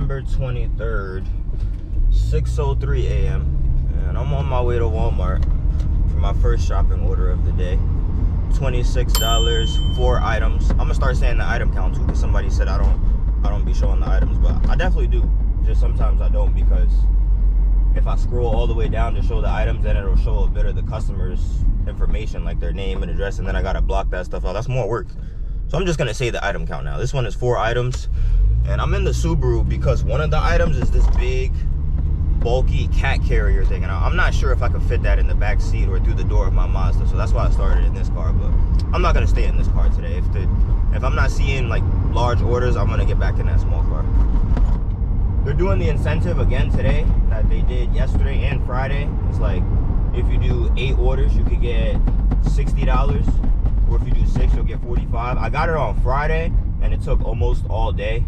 September 23rd, 6:03 a.m. and I'm on my way to Walmart for my first shopping order of the day. $26, 4 items. I'm gonna start saying the item count too, because somebody said I don't be showing the items, but I definitely do. Just sometimes I don't, because if I scroll all the way down to show the items, then it'll show a bit of the customer's information, like their name and address, and then I gotta block that stuff out. That's more work. So I'm just gonna say the item count now. This one is 4 items, and I'm in the Subaru because one of the items is this big, bulky cat carrier thing, and I'm not sure if I could fit that in the back seat or through the door of my Mazda, so that's why I started in this car. But I'm not gonna stay in this car today. If I'm not seeing like large orders, I'm gonna get back in that small car. They're doing the incentive again today that they did yesterday and Friday. It's like if you do 8 orders, you could get $60, or if you do 6, you'll get $45. I got it on Friday, and it took almost all day.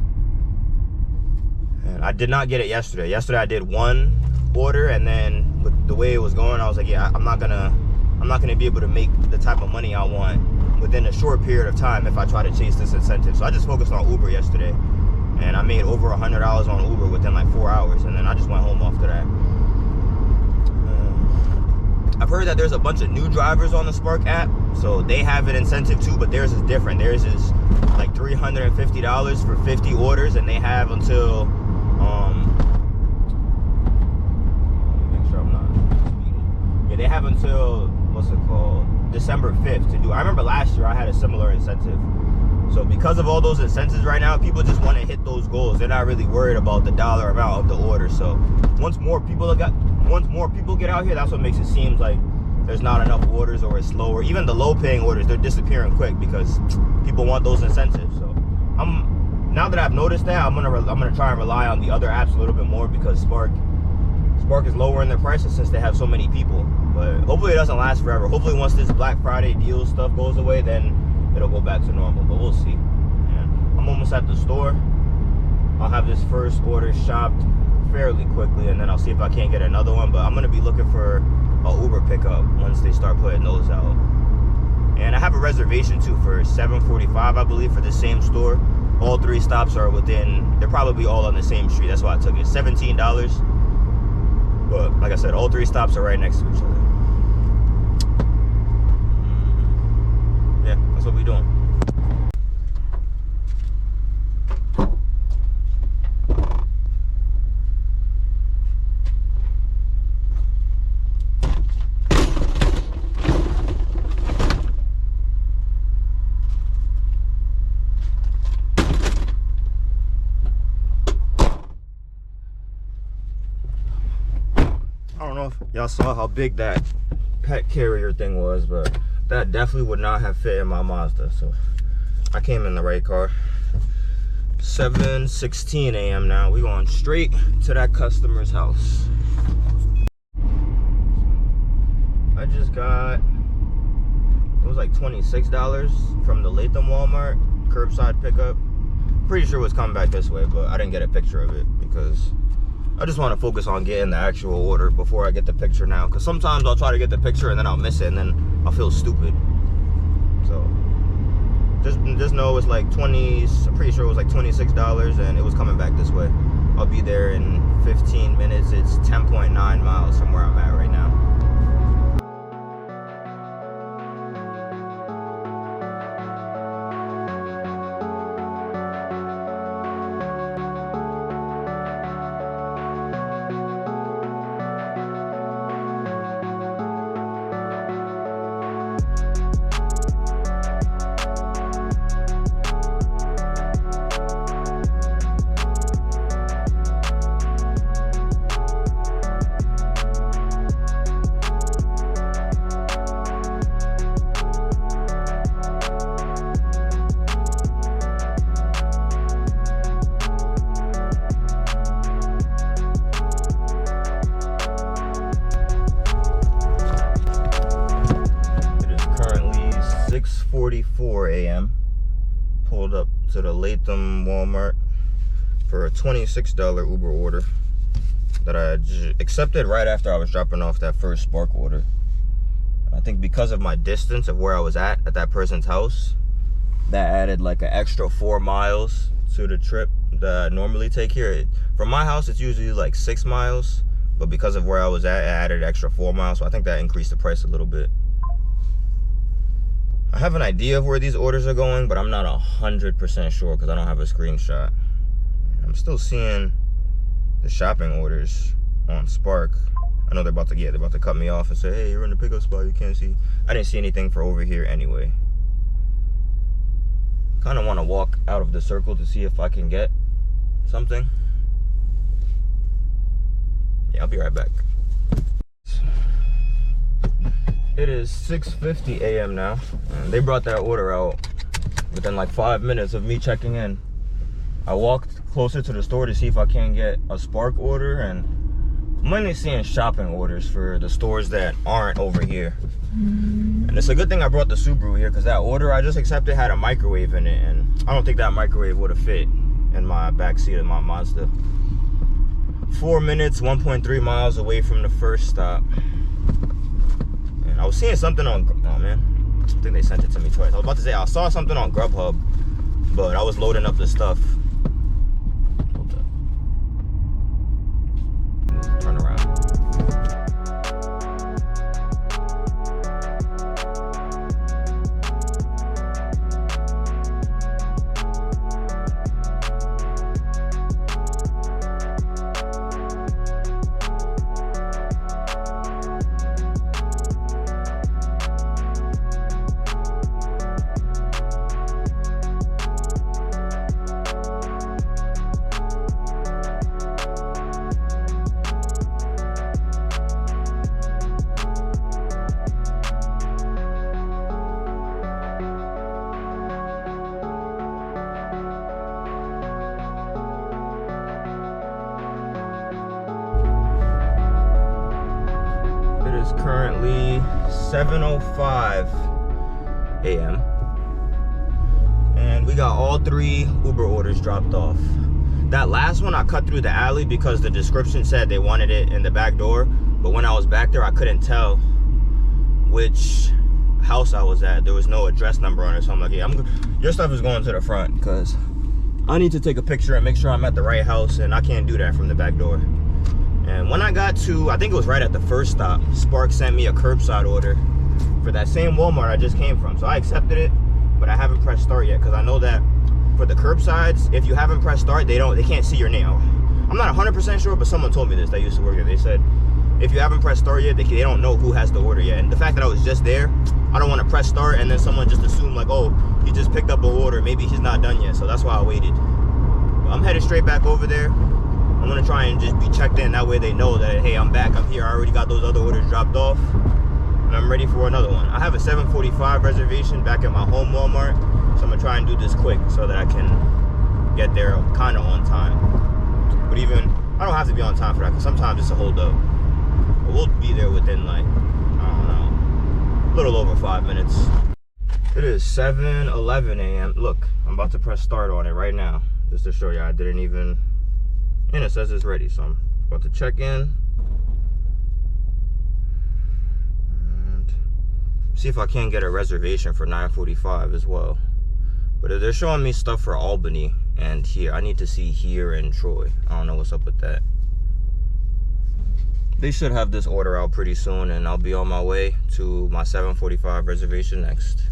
And I did not get it yesterday. Yesterday I did 1 order, and then with the way it was going, I was like, yeah, I'm not gonna be able to make the type of money I want within a short period of time if I try to chase this incentive. So I just focused on Uber yesterday, and I made over $100 on Uber within like 4 hours, and then I just went home after that. I've heard that there's a bunch of new drivers on the Spark app, so they have an incentive too, but theirs is different. Theirs is like $350 for 50 orders, and they have until make sure I'm not speeding. Yeah, they have until, what's it called, December 5th to do. I remember last year I had a similar incentive. So because of all those incentives right now, people just want to hit those goals. They're not really worried about the dollar amount of the order. So once more people get out here, that's what makes it seem like there's not enough orders, or it's slower. Even the low-paying orders, they're disappearing quick because people want those incentives. So now that I've noticed that, I'm gonna try and rely on the other apps a little bit more, because Spark is lowering their prices since they have so many people. But hopefully it doesn't last forever. Hopefully once this Black Friday deal stuff goes away, then it'll go back to normal, but we'll see. And I'm almost at the store. I'll have this first order shopped fairly quickly, and then I'll see if I can't get another one. But I'm gonna be looking for a Uber pickup once they start putting those out. And I have a reservation too for 7:45, I believe, for the same store. All 3 stops are within, they're probably all on the same street. That's why I took it. $17. But like I said, all 3 stops are right next to each other. Yeah, that's what we're doing. I don't know if y'all saw how big that pet carrier thing was, but that definitely would not have fit in my Mazda. So I came in the right car. 7:16 a.m. now. We going straight to that customer's house. I just got, it was like $26 from the Latham Walmart curbside pickup. Pretty sure it was coming back this way, but I didn't get a picture of it because I just want to focus on getting the actual order before I get the picture now, because sometimes I'll try to get the picture and then I'll miss it, and then I'll feel stupid. So just know it's like I'm pretty sure it was like $26, and it was coming back this way. I'll be there in 15 minutes. It's 10.9 miles from where I'm at right now. a.m. Pulled up to the Latham Walmart for a $26 Uber order that I accepted right after I was dropping off that first Spark order. I think because of my distance of where I was at that person's house, that added like an extra 4 miles to the trip that I normally take here. From my house, it's usually like 6 miles, but because of where I was at, I added an extra 4 miles, so I think that increased the price a little bit. I have an idea of where these orders are going, but I'm not 100% sure because I don't have a screenshot. I'm still seeing the shopping orders on Spark. I know they're about to cut me off and say, hey, you're in the pickup spot, you can't see. I didn't see anything for over here anyway. Kind of want to walk out of the circle to see if I can get something. Yeah, I'll be right back. It is 6:50 a.m. now, and they brought that order out within like 5 minutes of me checking in. I walked closer to the store to see if I can get a Spark order, and I'm mainly seeing shopping orders for the stores that aren't over here. And it's a good thing I brought the Subaru here, because that order I just accepted had a microwave in it, and I don't think that microwave would have fit in my backseat of my Mazda. 4 minutes, 1.3 miles away from the first stop. And I was seeing something on, oh man, I think they sent it to me twice. I was about to say, I saw something on Grubhub, but I was loading up the stuff. Turn around. Currently 7:05 a.m. and we got all 3 Uber orders dropped off. That last one I cut through the alley because the description said they wanted it in the back door, but when I was back there I couldn't tell which house I was at. There was no address number on it, so I'm like, yeah, your stuff is going to the front because I need to take a picture and make sure I'm at the right house, and I can't do that from the back door. And when I got to, I think it was right at the first stop, Spark sent me a curbside order for that same Walmart I just came from. So I accepted it, but I haven't pressed start yet because I know that for the curbsides, if you haven't pressed start, they can't see your name. I'm not 100% sure, but someone told me this that used to work there. They said if you haven't pressed start yet, they don't know who has the order yet. And the fact that I was just there, I don't want to press start and then someone just assume like, oh, he just picked up an order, maybe he's not done yet. So that's why I waited. But I'm headed straight back over there. I'm gonna try and just be checked in, that way they know that, hey, I'm back, I'm here, I already got those other orders dropped off, and I'm ready for another one. I have a 7:45 reservation back at my home Walmart, so I'm gonna try and do this quick so that I can get there kind of on time. But even, I don't have to be on time for that, because sometimes it's a hold up. But we'll be there within like, I don't know, a little over 5 minutes. It is 7:11 a.m. Look, I'm about to press start on it right now, just to show you I didn't even, and it says it's ready, so I'm about to check in and see if I can get a reservation for 9:45 as well. But they're showing me stuff for Albany and here. I need to see here and Troy. I don't know what's up with that. They should have this order out pretty soon, and I'll be on my way to my 7:45 reservation next.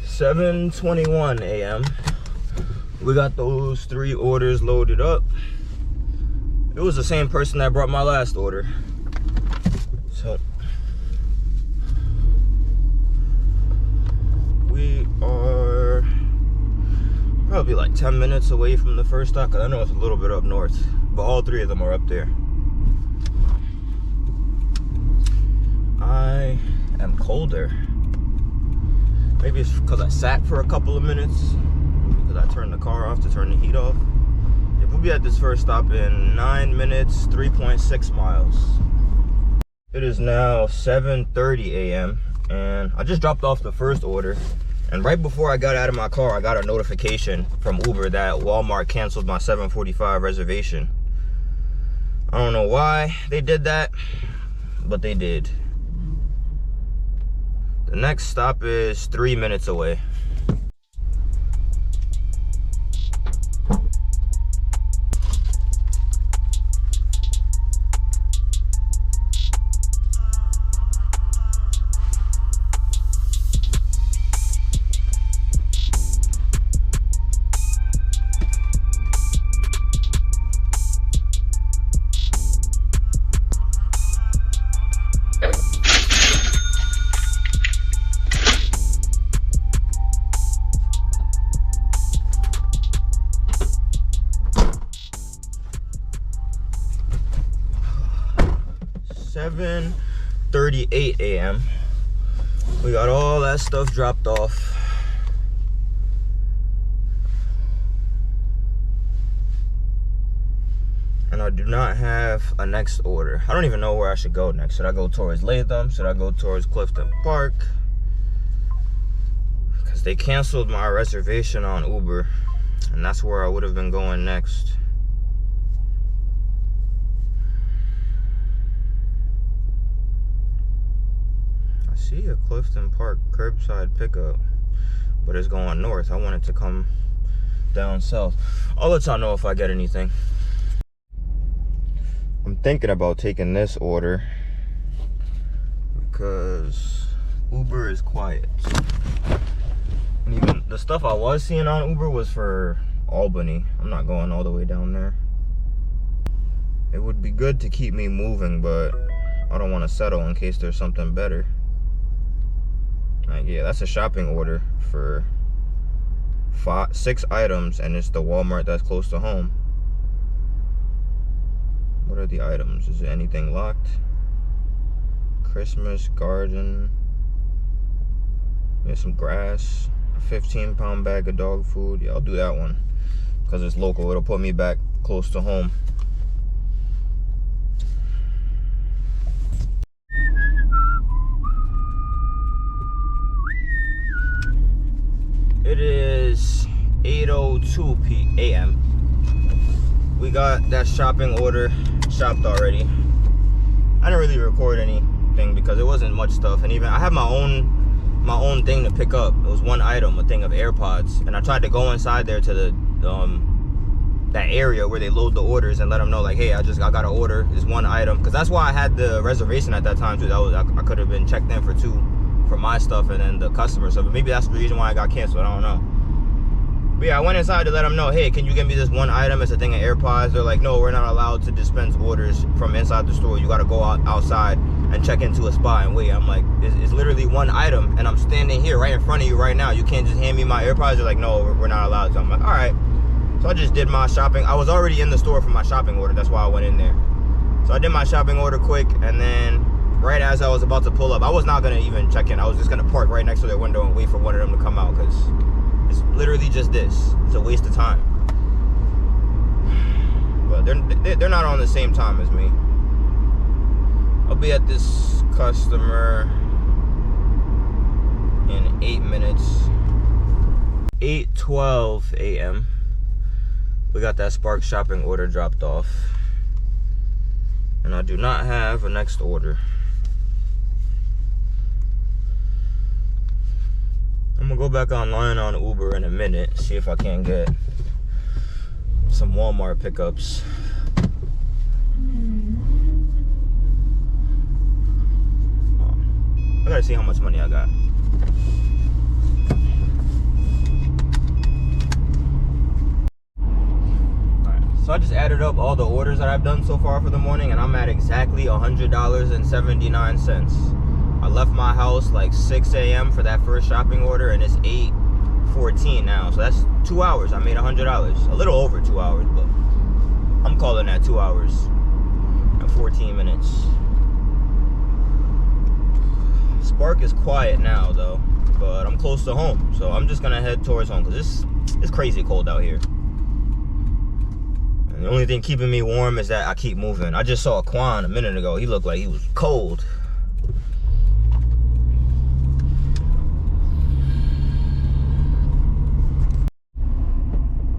7:21 a.m. We got those 3 orders loaded up. It was the same person that brought my last order. So we are probably like 10 minutes away from the first stop, because I know it's a little bit up north, but all 3 of them are up there. I am colder. Maybe it's because I sat for a couple of minutes, because I turned the car off to turn the heat off. Yeah, we'll be at this first stop in 9 minutes, 3.6 miles. It is now 7:30 a.m. and I just dropped off the first order. And right before I got out of my car, I got a notification from Uber that Walmart canceled my 7:45 reservation. I don't know why they did that, but they did. The next stop is 3 minutes away. 7:38 a.m. We got all that stuff dropped off. And I do not have a next order. I don't even know where I should go next. Should I go towards Latham? Should I go towards Clifton Park? Because they canceled my reservation on Uber. And that's where I would have been going next. I see a Clifton Park curbside pickup, but it's going north. I want it to come down south. I'll let y'all know if I get anything. I'm thinking about taking this order because Uber is quiet. And even the stuff I was seeing on Uber was for Albany. I'm not going all the way down there. It would be good to keep me moving, but I don't want to settle in case there's something better. Like, yeah, that's a shopping order for 6 items, and it's the Walmart that's close to home. What are the items? Is it anything locked? Christmas garden. There's some grass. A 15-pound bag of dog food. Yeah, I'll do that one because it's local. It'll put me back close to home. It is 8:02 a.m. We got that shopping order shopped already. I didn't really record anything because it wasn't much stuff, and even I have my own thing to pick up. It was one item, a thing of AirPods, and I tried to go inside there to the that area where they load the orders and let them know, like, hey, I got an order. It's one item, because that's why I had the reservation at that time too. I could have been checked in for 2 for my stuff and then the customer stuff. But maybe that's the reason why I got canceled. I don't know. But yeah, I went inside to let them know, hey, can you get me this one item? It's a thing of AirPods. They're like, no, we're not allowed to dispense orders from inside the store. You got to go outside and check into a spot and wait. I'm like, it's literally one item, and I'm standing here right in front of you right now. You can't just hand me my AirPods. They're like, no, we're not allowed to. I'm like, all right. So I just did my shopping. I was already in the store for my shopping order. That's why I went in there. So I did my shopping order quick, and then right as I was about to pull up, I was not going to even check in. I was just going to park right next to their window and wait for one of them to come out, because it's literally just this. It's a waste of time. But they're not on the same time as me. I'll be at this customer in 8 minutes. 8:12 a.m. We got that Spark shopping order dropped off. And I do not have a next order. I'm gonna go back online on Uber in a minute, see if I can get some Walmart pickups. I gotta see how much money I got. Alright, so I just added up all the orders that I've done so far for the morning, and I'm at exactly $100.79. I left my house like 6 a.m. for that first shopping order, and it's 8:14 now. So that's 2 hours. I made $100. A little over 2 hours, but I'm calling that 2 hours and 14 minutes. Spark is quiet now though, but I'm close to home. So I'm just gonna head towards home because it's crazy cold out here. And the only thing keeping me warm is that I keep moving. I just saw a Quan a minute ago. He looked like he was cold.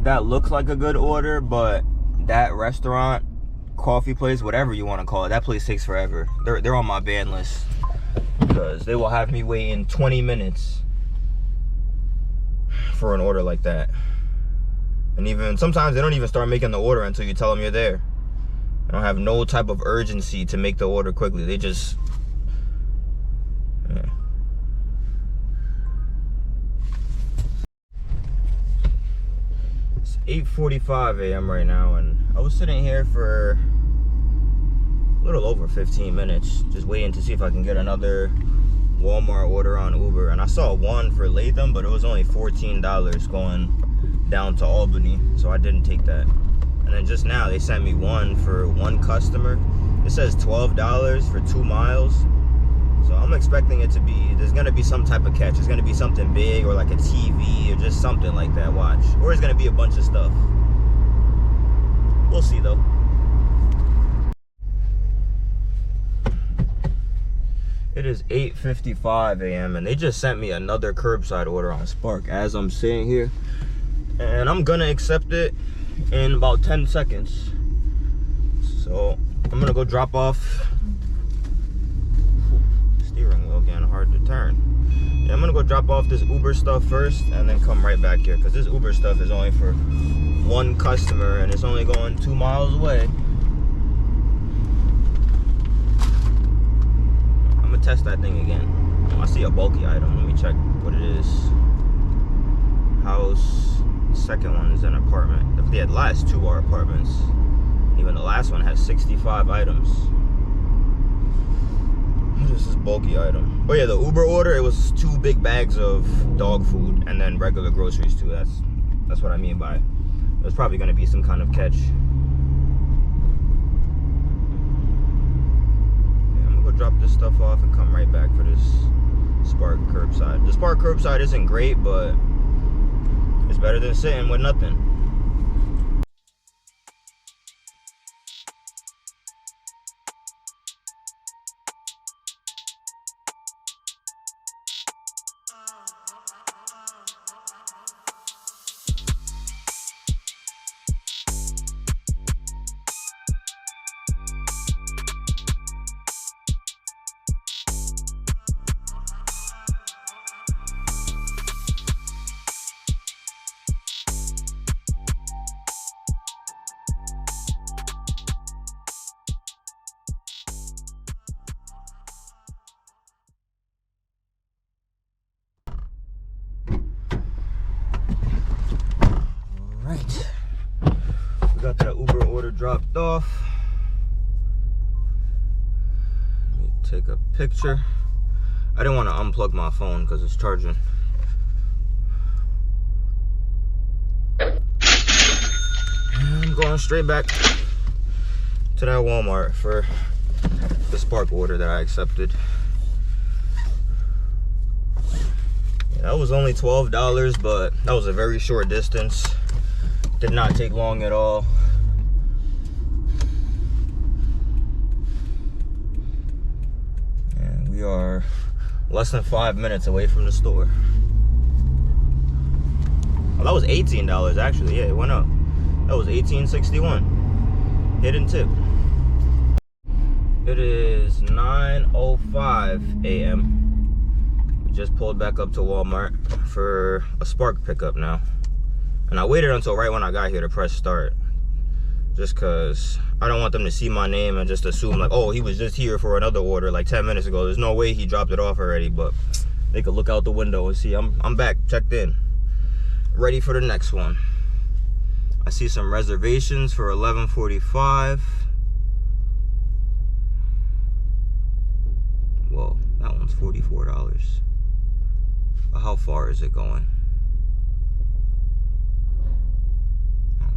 That looks like a good order, but that restaurant, coffee place, whatever you want to call it, that place takes forever. They're on my ban list because they will have me waiting 20 minutes for an order like that. And even sometimes they don't even start making the order until you tell them you're there. They don't have no type of urgency to make the order quickly. They just, yeah. It's 8:45 a.m. right now, and I was sitting here for a little over 15 minutes just waiting to see if I can get another Walmart order on Uber. And I saw one for Latham, but it was only $14 going down to Albany, so I didn't take that. And then just now they sent me one for one customer, It says $12 for 2 miles. So I'm expecting it to be, there's gonna be some type of catch. It's gonna be something big or like a TV or just something like that, watch. Or it's gonna be a bunch of stuff. We'll see though. It is 8:55 a.m. and they just sent me another curbside order on Spark as I'm sitting here. And I'm gonna accept it in about 10 seconds. So I'm gonna go drop off. Steering wheel getting hard to turn. Yeah, I'm gonna go drop off this Uber stuff first and then come right back here, because this Uber stuff is only for one customer and it's only going 2 miles away. I'm gonna test that thing again. Oh, I see a bulky item. Let me check what it is. House. Second one is an apartment. The last two are apartments. Even the last one has 65 items. What is this bulky item? Oh yeah, the Uber order, it was 2 big bags of dog food and then regular groceries too. That's what I mean by it. There's probably gonna be some kind of catch. Yeah, I'm gonna go drop this stuff off and come right back for this Spark curbside. The Spark curbside isn't great, but it's better than sitting with nothing. Right, we got that Uber order dropped off. Let me take a picture. I didn't want to unplug my phone because it's charging. And I'm going straight back to that Walmart for the Spark order that I accepted. Yeah, that was only $12, but that was a very short distance. Did not take long at all. And we are less than 5 minutes away from the store. Oh, that was $18 actually. Yeah, it went up. That was $18.61. Hidden tip. It is 9:05 a.m. We just pulled back up to Walmart for a Spark pickup now. And I waited until right when I got here to press start. Just because I don't want them to see my name and just assume like, oh, he was just here for another order like 10 minutes ago. There's no way he dropped it off already, but they could look out the window and see I'm back, checked in. Ready for the next one. I see some reservations for 11:45. Whoa, that one's $44. But how far is it going?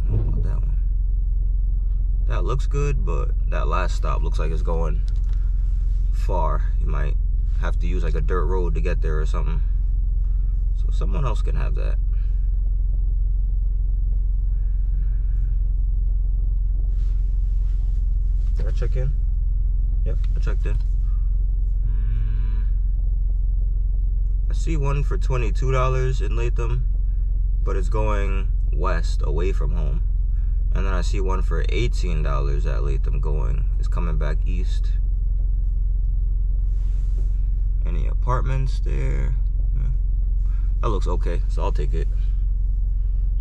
About that one. That looks good, but that last stop looks like it's going far. You might have to use like a dirt road to get there or something. So someone else can have that. Did I check in? Yep, I checked in. I see one for $22 in Latham, but it's going west away from home. And then I see one for $18 at Latham it's coming back east. Any apartments there? Yeah. That looks okay, so I'll take it.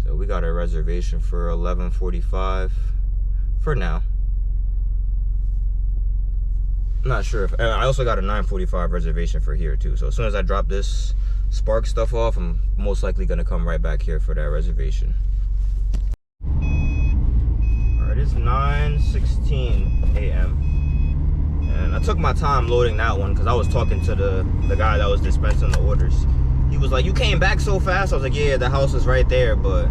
So we got a reservation for 11:45 for now. I'm not sure if, and I also got a 9:45 reservation for here too. So as soon as I drop this Spark stuff off, I'm most likely gonna come right back here for that reservation. All right, it's 9:16 a.m. and I took my time loading that one because I was talking to the guy that was dispensing the orders. He was like, "You came back so fast." I was like, "Yeah, the house is right there, but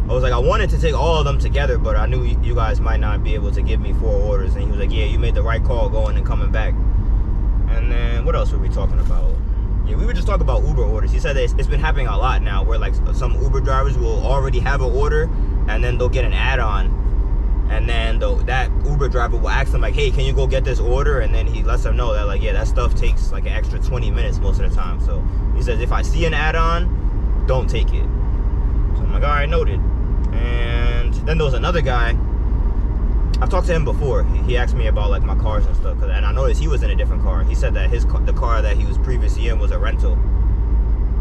I was like, I wanted to take all of them together, but I knew you guys might not be able to give me 4 orders. And he was like, yeah, you made the right call going and coming back. And then what else were we talking about? Yeah, we were just talking about Uber orders. He said that it's been happening a lot now, where like some Uber drivers will already have an order and then they'll get an add-on, and then that Uber driver will ask them like, hey, can you go get this order? And then he lets them know that like, yeah, that stuff takes like an extra 20 minutes most of the time. So he says, if I see an add-on, don't take it. So I'm like, all right, noted. And then there was another guy. I've talked to him before. He asked me about like my cars and stuff, and I noticed he was in a different car. He said that the car that he was previously in was a rental.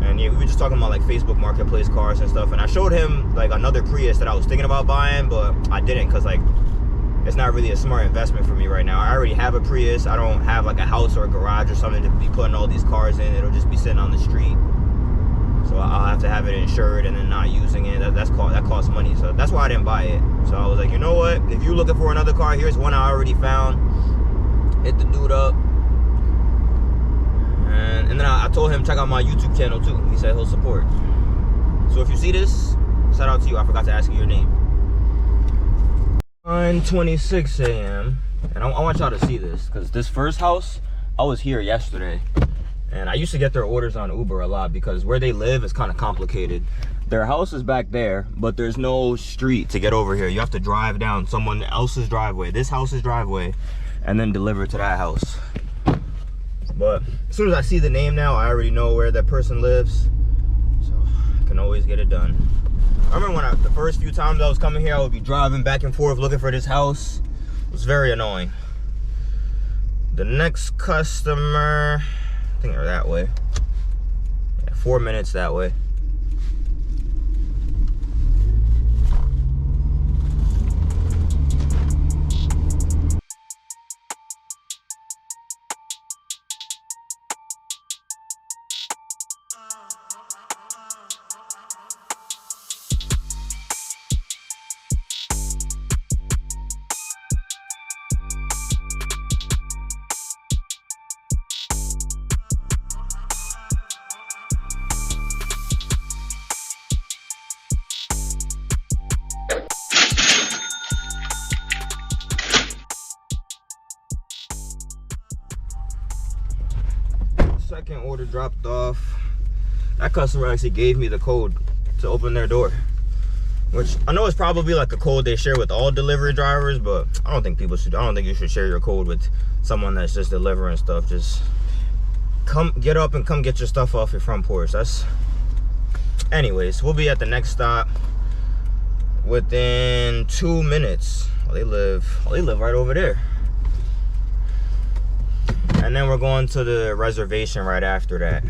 And yeah, we were just talking about like Facebook Marketplace cars and stuff. And I showed him like another Prius that I was thinking about buying, but I didn't, because like it's not really a smart investment for me right now. I already have a Prius. I don't have like a house or a garage or something to be putting all these cars in. It'll just be sitting on the street. So I'll have to have it insured and then not using it. That costs money. So that's why I didn't buy it. So I was like, you know what? If you're looking for another car, here's one I already found. Hit the dude up. And then I told him check out my YouTube channel too. He said he'll support. So if you see this, shout out to you. I forgot to ask you your name. 9:26 a.m. And I want y'all to see this, because this first house, I was here yesterday. And I used to get their orders on Uber a lot, because where they live is kind of complicated. Their house is back there, but there's no street to get over here. You have to drive down someone else's driveway, this house's driveway, and then deliver to that house. But as soon as I see the name now, I already know where that person lives, so I can always get it done. I remember when the first few times I was coming here, I would be driving back and forth looking for this house. It was very annoying. The next customer, I think they're that way. Yeah, 4 minutes that way. Second order dropped off. That customer actually gave me the code to open their door, which I know is probably like a code they share with all delivery drivers, but I don't think you should share your code with someone that's just delivering stuff. Just get up and come get your stuff off your front porch. Anyways, we'll be at the next stop within 2 minutes. They live right over there. And then we're going to the reservation right after that.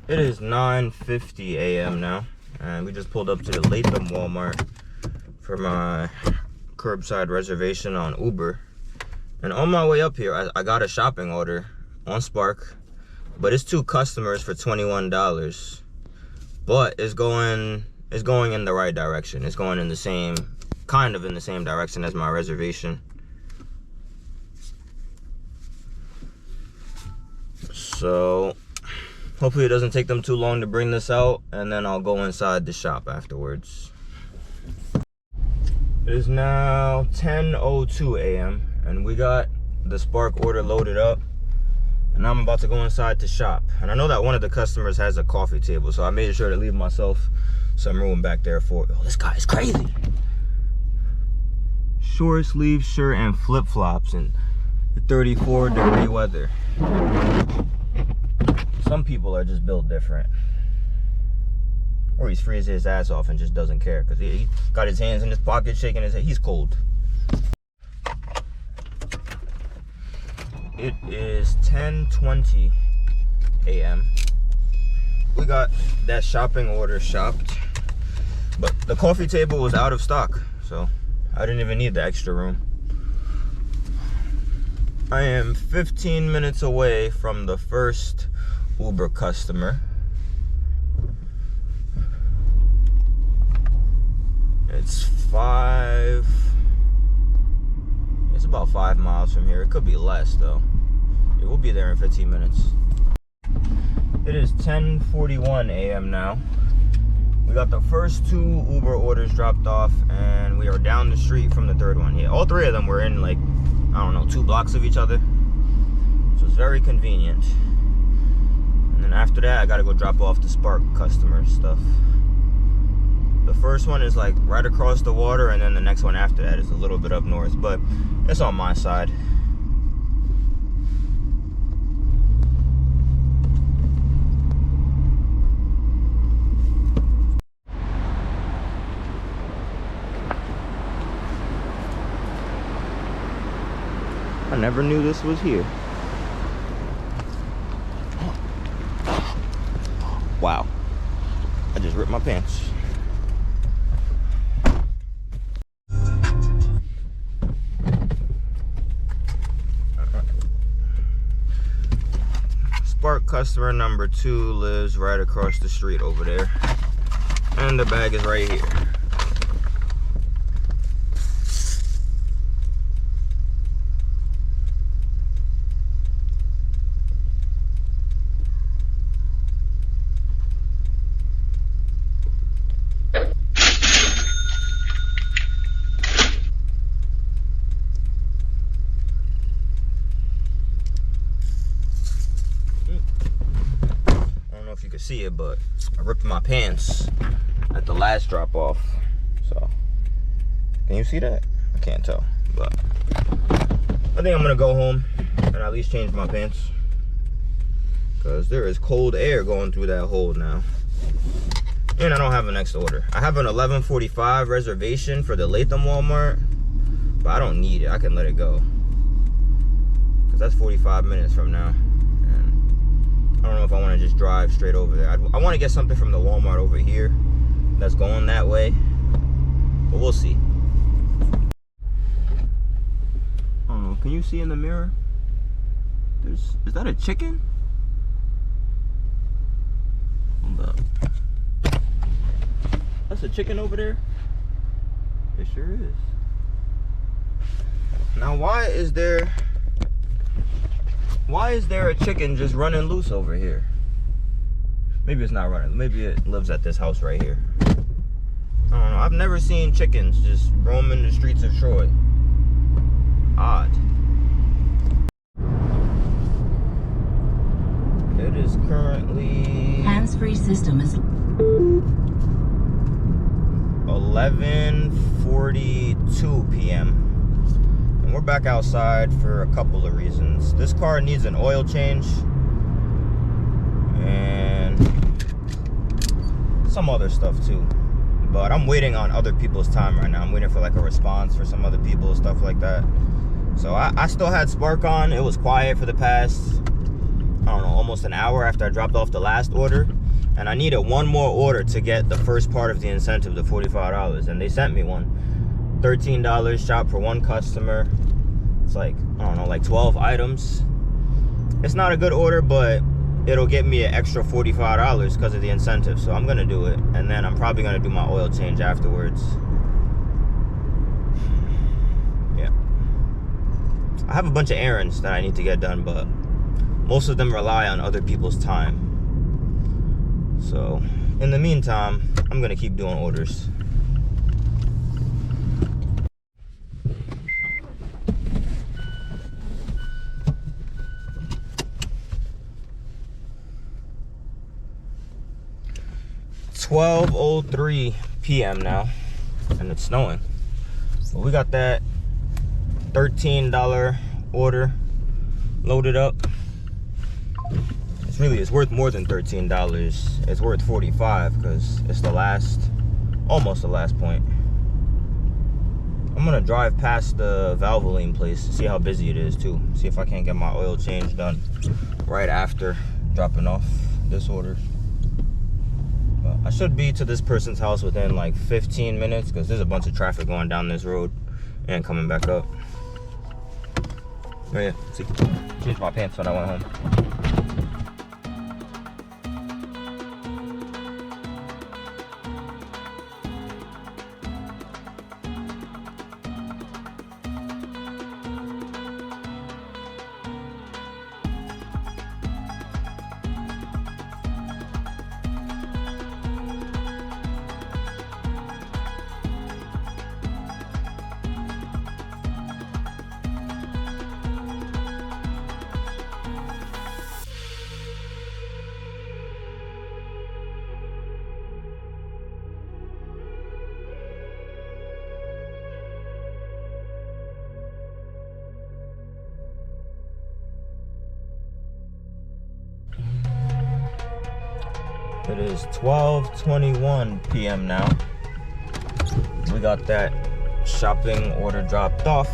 It is 9:50 a.m. now, and we just pulled up to the Latham Walmart for my curbside reservation on Uber. And on my way up here, I got a shopping order on Spark, but it's 2 customers for $21. But it's going in the right direction. It's going in the same, kind of in the same direction as my reservation. So hopefully it doesn't take them too long to bring this out, and then I'll go inside the shop afterwards. It is now 10:02 a.m. and we got the Spark order loaded up, and I'm about to go inside to shop. And I know that one of the customers has a coffee table, so I made sure to leave myself some room back there for it. Oh, this guy is crazy. Short sleeve shirt and flip-flops in the 34-degree weather. Some people are just built different. Or he's freezing his ass off and just doesn't care, because he got his hands in his pocket shaking his head. He's cold. It is 10:20 a.m. We got that shopping order shopped, but the coffee table was out of stock, so I didn't even need the extra room. I am 15 minutes away from the first Uber customer. It's about 5 miles from here. It could be less though. We'll be there in 15 minutes. It is 10:41 a.m. now. We got the first 2 Uber orders dropped off, and we are down the street from the third one. Yeah, all 3 of them were in, like, I don't know, 2 blocks of each other. So it's very convenient. And then after that, I gotta go drop off the Spark customer stuff. The first one is like right across the water, and then the next one after that is a little bit up north, but it's on my side. I never knew this was here. Wow. I just ripped my pants. Spark customer number 2 lives right across the street over there. And the bag is right here. If you can see it, but I ripped my pants at the last drop off. So can you see that? I can't tell, but I think I'm gonna go home and at least change my pants, because there is cold air going through that hole now. And I don't have a next order. I have an 11:45 reservation for the Latham Walmart, but I don't need it. I can let it go, because that's 45 minutes from now. I don't know if I want to just drive straight over there. I want to get something from the Walmart over here that's going that way, but we'll see. I don't know. Can you see in the mirror? Is that a chicken? Hold up. That's a chicken over there? It sure is. Now, why is there a chicken just running loose over here? Maybe it's not running. Maybe it lives at this house right here. I don't know. I've never seen chickens just roaming the streets of Troy. Odd. It is currently hands-free system is 11:42 p.m. We're back outside for a couple of reasons. This car needs an oil change and some other stuff too, but I'm waiting on other people's time right now. I'm waiting for like a response for some other people, stuff like that. So I still had Spark on. It was quiet for the past, I don't know, almost an hour after I dropped off the last order, and I needed one more order to get the first part of the incentive, the $45, and they sent me one. $13 shop for one customer. It's like, I don't know, like 12 items. It's not a good order, but it'll get me an extra $45 because of the incentive. So I'm gonna do it, and then I'm probably gonna do my oil change afterwards. Yeah. I have a bunch of errands that I need to get done, but most of them rely on other people's time. So in the meantime, I'm gonna keep doing orders. It's 12:03 p.m. now, and it's snowing. But we got that $13 order loaded up. It's worth more than $13. It's worth $45 because it's almost the last point. I'm gonna drive past the Valvoline place, see how busy it is too. See if I can't get my oil change done right after dropping off this order. But I should be to this person's house within like 15 minutes because there's a bunch of traffic going down this road and coming back up. Oh yeah, see, changed my pants when I went home. It is 12:21 p.m. now. We got that shopping order dropped off.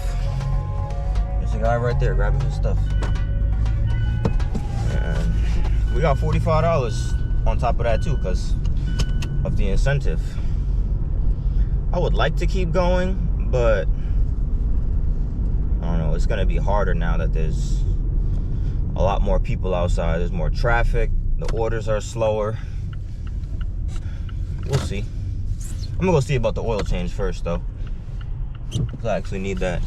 There's a guy right there grabbing his stuff. And we got $45 on top of that too because of the incentive. I would like to keep going, but I don't know, it's gonna be harder now that there's a lot more people outside. There's more traffic, the orders are slower. We'll see. I'm gonna go see about the oil change first though, because I actually need that.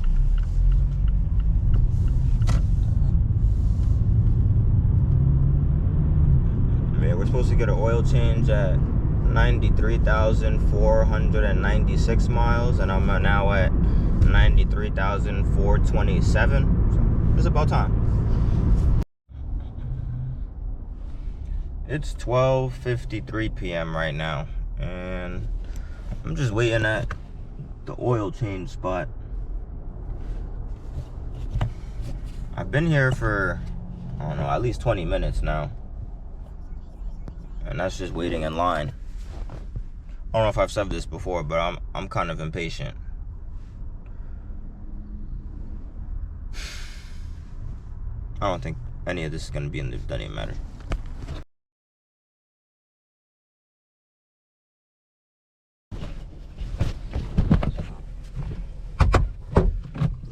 Yeah, we're supposed to get an oil change at 93,496 miles, and I'm now at 93,427. So it's about time. It's 12:53 p.m. right now, and I'm just waiting at the oil change spot. I've been here for, I don't know, at least 20 minutes now. And that's just waiting in line. I don't know if I've said this before, but I'm kind of impatient. I don't think any of this is going to be in the doesn't even matter.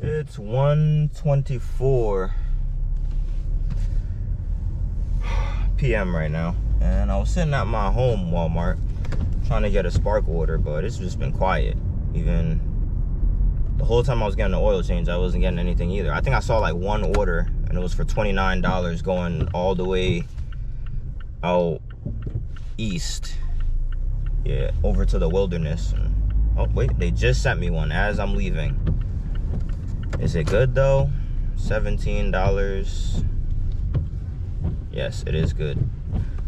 It's 1:24 p.m. right now, and I was sitting at my home Walmart trying to get a spark order, but it's just been quiet. Even the whole time I was getting the oil change, I wasn't getting anything either. I think I saw like one order, and it was for $29 going all the way out east, yeah, over to the wilderness. Oh wait, they just sent me one as I'm leaving. Is it good though? $17. Yes, it is good.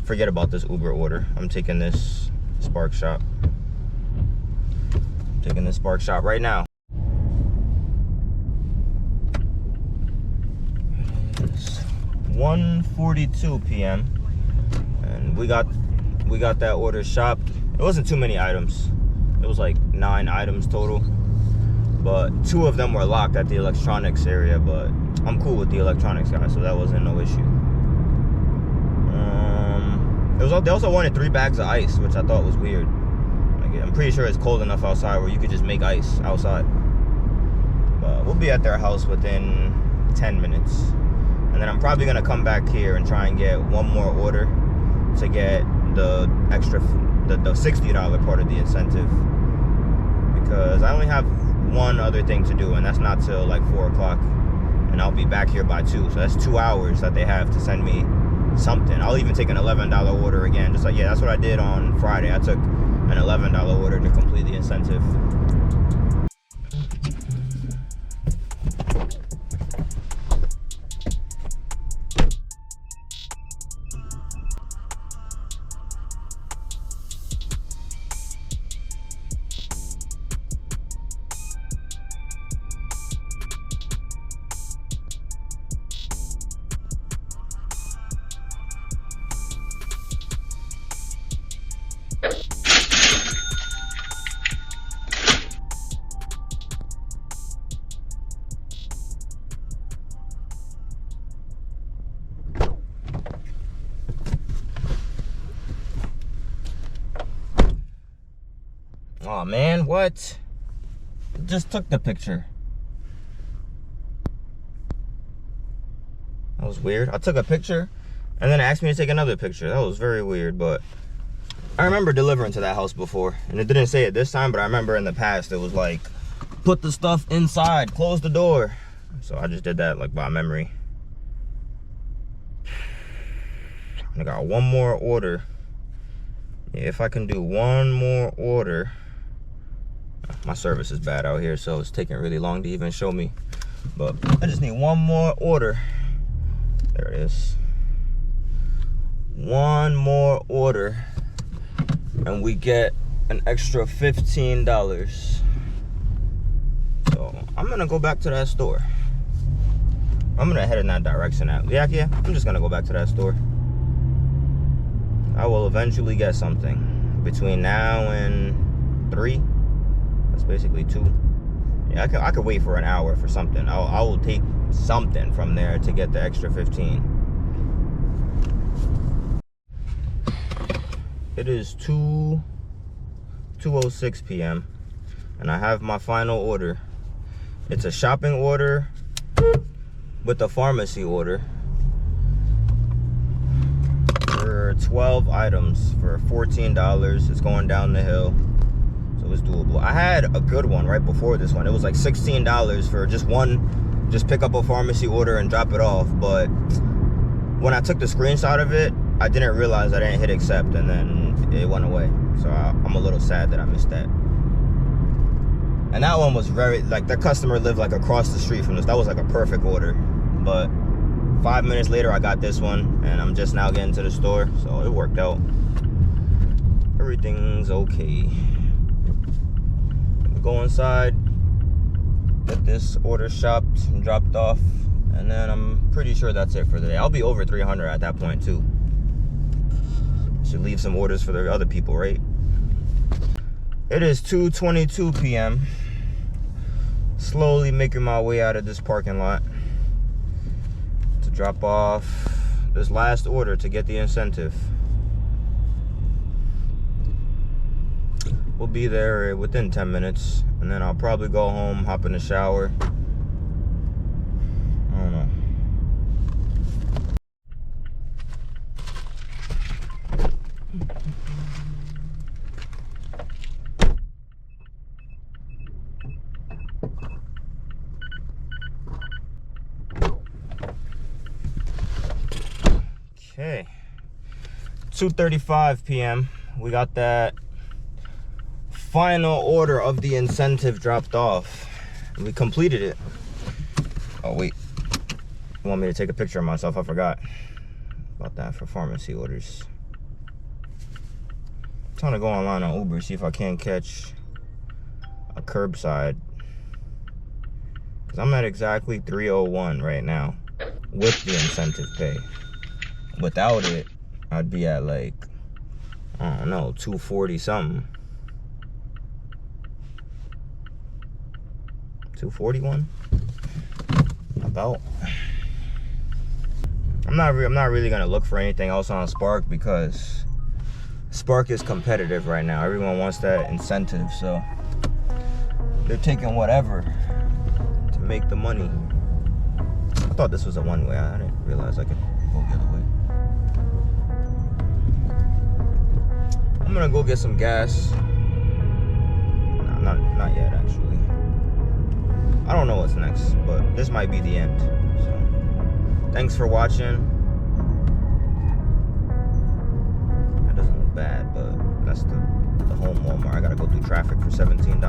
Forget about this Uber order. I'm taking this Spark Shop. I'm taking this Spark Shop right now. It's 1:42 p.m. and we got that order shopped. It wasn't too many items. It was like 9 items total. But 2 of them were locked at the electronics area, but I'm cool with the electronics guy, so that wasn't no issue. They also wanted 3 bags of ice, which I thought was weird. Like, I'm pretty sure it's cold enough outside where you could just make ice outside. But we'll be at their house within 10 minutes. And then I'm probably gonna come back here and try and get one more order to get the extra, the $60 part of the incentive. Because I only have one other thing to do, and that's not till like 4 o'clock, and I'll be back here by 2, so that's 2 hours that they have to send me something. I'll even take an $11 order again, just like, yeah, that's what I did on Friday. I took an $11 order to complete the incentive. Oh man, what? Just took the picture. That was weird. I took a picture and then it asked me to take another picture. That was very weird, but I remember delivering to that house before, and it didn't say it this time, but I remember in the past it was like, put the stuff inside, close the door. So I just did that like by memory. I got one more order. Yeah, if I can do one more order. My service is bad out here, so it's taking really long to even show me. But I just need one more order. There it is. One more order, and we get an extra $15. So I'm gonna go back to that store. I'm gonna head in that direction. Yeah, I'm just gonna go back to that store. I will eventually get something between now and 3. That's basically 2. Yeah, I could wait for an hour for something. I will take something from there to get the extra 15. It is 2:06 p.m. and I have my final order. It's a shopping order with a pharmacy order for 12 items for $14. It's going down the hill, so it's doable. I had a good one right before this one. It was like $16 for just pick up a pharmacy order and drop it off. But when I took the screenshot of it, I didn't realize I didn't hit accept, and then it went away. So I'm a little sad that I missed that. And that one was very, like, the customer lived like across the street from this. That was like a perfect order. But 5 minutes later, I got this one, and I'm just now getting to the store, so it worked out. Everything's okay. Go inside, get this order shopped and dropped off, and then I'm pretty sure that's it for the day. I'll be over 300 at that point too. Should leave some orders for the other people, right? It is 2:22 p.m. Slowly making my way out of this parking lot to drop off this last order to get the incentive. We'll be there within 10 minutes, and then I'll probably go home, hop in the shower. I don't know. Okay, 2:35 p.m. We got that final order of the incentive dropped off. We completed it. Oh wait, you want me to take a picture of myself? I forgot about that for pharmacy orders. I'm trying to go online on Uber, see if I can catch a curbside, because I'm at exactly 301 right now with the incentive pay. Without it, I'd be at like, I don't know, 240 something. 241 about. I'm not really gonna look for anything else on Spark, because Spark is competitive right now. Everyone wants that incentive, so they're taking whatever to make the money. I thought this was a one-way. I didn't realize I could go the other way. I'm gonna go get some gas. No, not yet actually. I don't know what's next, but this might be the end. So, thanks for watching. That doesn't look bad, but that's the home Walmart. I gotta go through traffic for $17.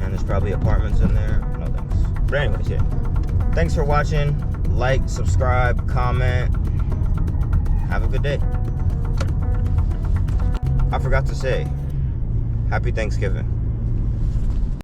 And there's probably apartments in there. No thanks. But anyways, yeah. Thanks for watching. Like, subscribe, comment. Have a good day. I forgot to say, happy Thanksgiving.